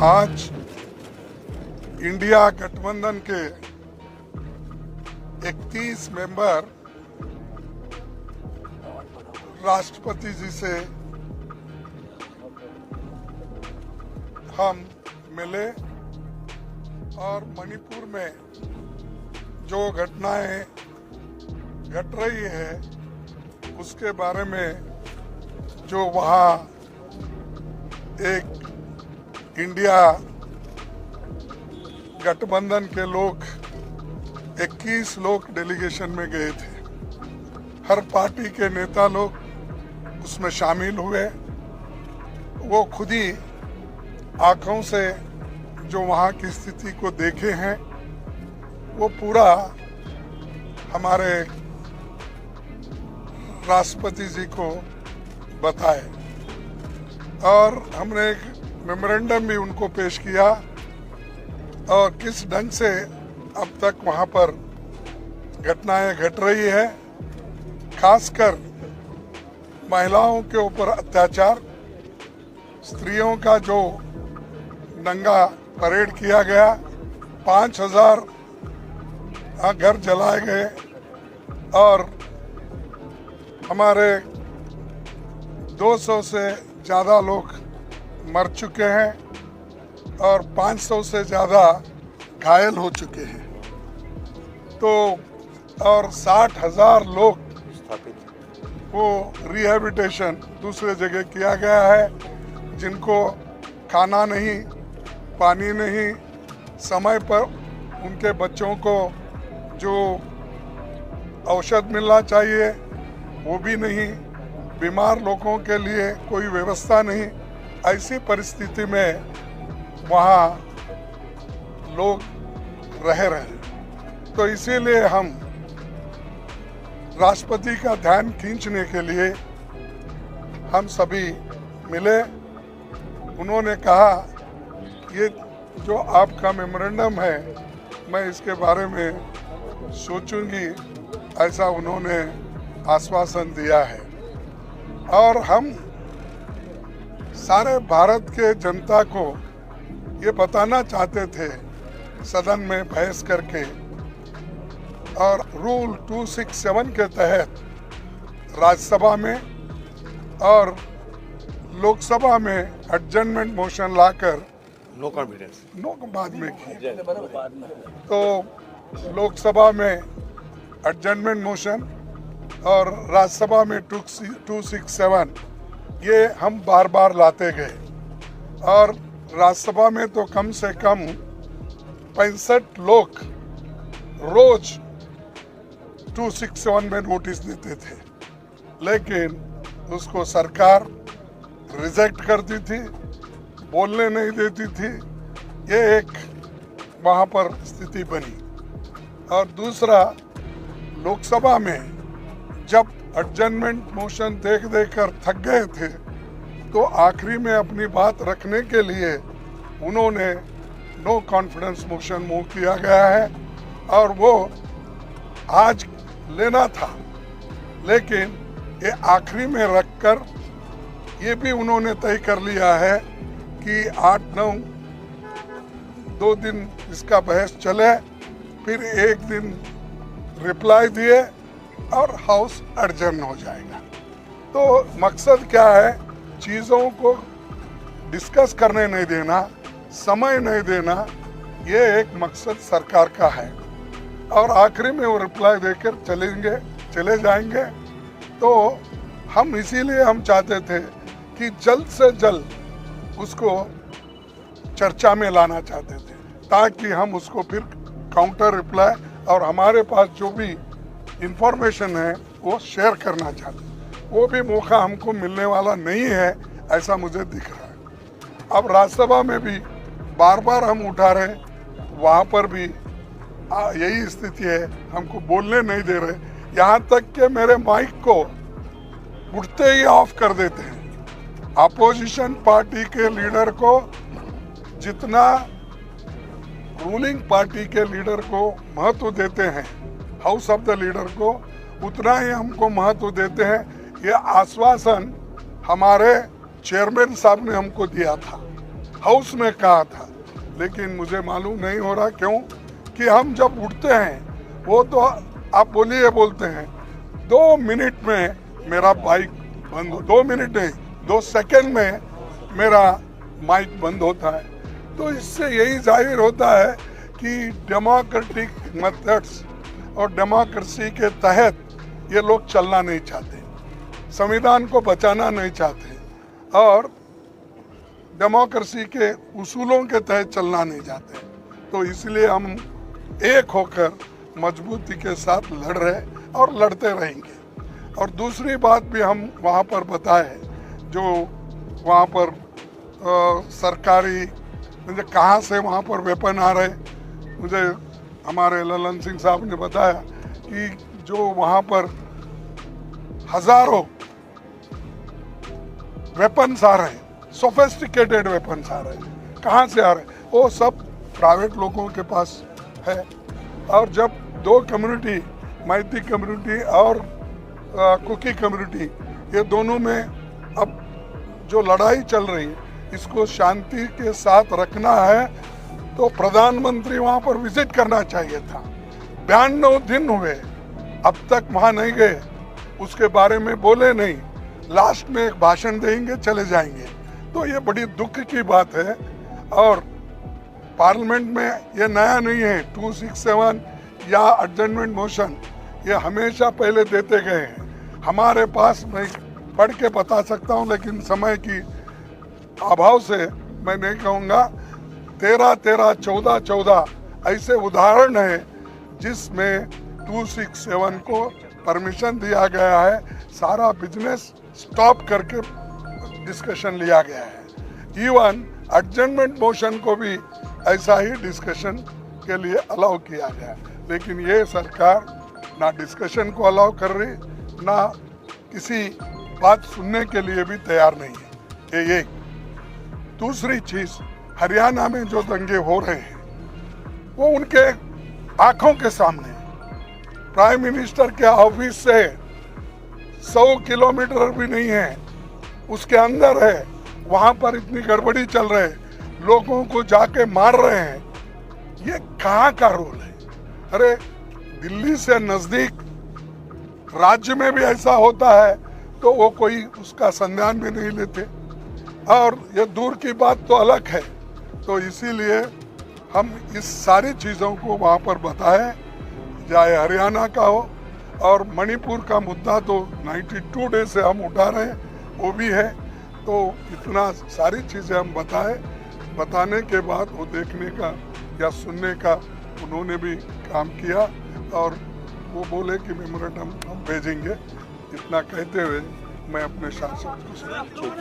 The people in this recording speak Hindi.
आज इंडिया गठबंधन के 31 मेंबर राष्ट्रपति जी से हम मिले और मणिपुर में जो घटनाएं घट रही है उसके बारे में जो वहाँ एक इंडिया गठबंधन के लोग 21 लोग डेलीगेशन में गए थे। हर पार्टी के नेता लोग उसमें शामिल हुए। वो खुद ही आंखों से जो वहाँ की स्थिति को देखे हैं वो पूरा हमारे राष्ट्रपति जी को बताए और हमने एक मेमोरेंडम भी उनको पेश किया और किस ढंग से अब तक वहाँ पर घटनाएं घट रही है, खासकर महिलाओं के ऊपर अत्याचार, स्त्रियों का जो नंगा परेड किया गया, 5000 घर जलाए गए और हमारे 200 से ज़्यादा लोग मर चुके हैं और 500 से ज़्यादा घायल हो चुके हैं। तो और 60,000 लोग वो रिहैबिलिटेशन दूसरे जगह किया गया है, जिनको खाना नहीं, पानी नहीं, समय पर उनके बच्चों को जो औषध मिलना चाहिए वो भी नहीं, बीमार लोगों के लिए कोई व्यवस्था नहीं। ऐसी परिस्थिति में वहाँ लोग रह रहे हैं। तो इसीलिए हम राष्ट्रपति का ध्यान खींचने के लिए हम सभी मिले। उन्होंने कहा ये जो आपका मेमोरेंडम है मैं इसके बारे में सोचूंगी, ऐसा उन्होंने आश्वासन दिया है। और हम सारे भारत के जनता को ये बताना चाहते थे सदन में बहस करके, और रूल 267 के तहत राज्यसभा में और लोकसभा में एडजर्नमेंट मोशन लाकर नो कॉन्फिडेंस बाद में की। तो लोकसभा में एडजर्नमेंट मोशन और राज्यसभा में 267 ये हम बार बार लाते गए और राज्यसभा में तो कम से कम 65 लोग रोज 267 में नोटिस देते थे, लेकिन उसको सरकार रिजेक्ट करती थी, बोलने नहीं देती थी। ये एक वहाँ पर स्थिति बनी। और दूसरा, लोकसभा में जब एडजर्नमेंट मोशन देख कर थक गए थे तो आखिरी में अपनी बात रखने के लिए उन्होंने नो कॉन्फिडेंस मोशन मूव किया गया है और वो आज लेना था, लेकिन ये आखिरी में रखकर ये भी उन्होंने तय कर लिया है कि 8-9 2 दिन इसका बहस चले, फिर 1 दिन रिप्लाई दिए और हाउस एडजर्न हो जाएगा। तो मकसद क्या है, चीज़ों को डिस्कस करने नहीं देना, समय नहीं देना, ये एक मकसद सरकार का है। और आखिरी में वो रिप्लाई देकर चले जाएंगे। तो हम इसीलिए हम चाहते थे कि जल्द से जल्द उसको चर्चा में लाना चाहते थे, ताकि हम उसको फिर काउंटर रिप्लाई और हमारे पास जो भी इंफॉर्मेशन है वो शेयर करना चाहते हैं। वो भी मौका हमको मिलने वाला नहीं है, ऐसा मुझे दिख रहा है। अब राज्यसभा में भी बार बार हम उठा रहे, वहाँ पर भी यही स्थिति है, हमको बोलने नहीं दे रहे। यहाँ तक कि मेरे माइक को उठते ही ऑफ कर देते हैं। अपोजिशन पार्टी के लीडर को जितना रूलिंग पार्टी के लीडर को महत्व देते हैं, हाउस ऑफ द लीडर को, उतना ही हमको महत्व देते हैं। ये आश्वासन हमारे चेयरमैन साहब ने हमको दिया था। हाउस में कहा था, लेकिन मुझे मालूम नहीं हो रहा क्यों कि हम जब उठते हैं वो तो आप बोलिए बोलते हैं 2 मिनट में मेरा बाइक बंद, 2 मिनट नहीं 2 सेकंड में मेरा माइक बंद होता है। तो इससे यही जाहिर होता है कि डेमोक्रेटिक मेथड्स और डेमोक्रेसी के तहत ये लोग चलना नहीं चाहते, संविधान को बचाना नहीं चाहते और डेमोक्रेसी के उसूलों के तहत चलना नहीं चाहते। तो इसलिए हम एक होकर मजबूती के साथ लड़ रहे और लड़ते रहेंगे। और दूसरी बात भी हम वहाँ पर बताए, जो वहाँ पर सरकारी मुझे कहाँ से वहाँ पर वेपन आ रहे, मुझे हमारे ललन सिंह साहब ने बताया कि जो वहाँ पर हजारों वेपन्स आ रहे हैं, सोफिस्टिकेटेड वेपन्स आ रहे हैं, कहाँ से आ रहे हैं? वो सब प्राइवेट लोगों के पास है। और जब 2 कम्युनिटी, मैती कम्युनिटी और कुकी कम्युनिटी, ये दोनों में अब जो लड़ाई चल रही है इसको शांति के साथ रखना है, तो प्रधानमंत्री वहाँ पर विजिट करना चाहिए था। 92 दिन हुए, अब तक वहाँ नहीं गए, उसके बारे में बोले नहीं, लास्ट में एक भाषण देंगे चले जाएंगे। तो ये बड़ी दुख की बात है। और पार्लियामेंट में ये नया नहीं है, 267 या एडजर्नमेंट मोशन, ये हमेशा पहले देते गए हैं। हमारे पास मैं पढ़ के बता सकता हूँ, लेकिन समय की अभाव से मैं नहीं कहूँगा। 13-13, 14-14 ऐसे उदाहरण है जिसमें 267 को परमिशन दिया गया है, सारा बिजनेस स्टॉप करके डिस्कशन लिया गया है। इवन एडजर्नमेंट मोशन को भी ऐसा ही डिस्कशन के लिए अलाउ किया गया, लेकिन ये सरकार ना डिस्कशन को अलाउ कर रही, ना किसी बात सुनने के लिए भी तैयार नहीं है। ये एक। दूसरी चीज, हरियाणा में जो दंगे हो रहे हैं वो उनके आंखों के सामने, प्राइम मिनिस्टर के ऑफिस से 100 किलोमीटर भी नहीं है, उसके अंदर है, वहां पर इतनी गड़बड़ी चल रही है, लोगों को जाके मार रहे हैं। ये कहाँ का रोल है? अरे दिल्ली से नजदीक राज्य में भी ऐसा होता है तो वो कोई उसका संज्ञान भी नहीं लेते, और ये दूर की बात तो अलग है। तो इसीलिए हम इस सारी चीज़ों को वहाँ पर बताएं, चाहे हरियाणा का हो, और मणिपुर का मुद्दा तो 92 डे से हम उठा रहे हैं, वो भी है। तो इतना सारी चीज़ें हम बताएं, बताने के बाद वो देखने का या सुनने का उन्होंने भी काम किया, और वो बोले कि मेमोरेंडम हम भेजेंगे। इतना कहते हुए मैं अपने शासन को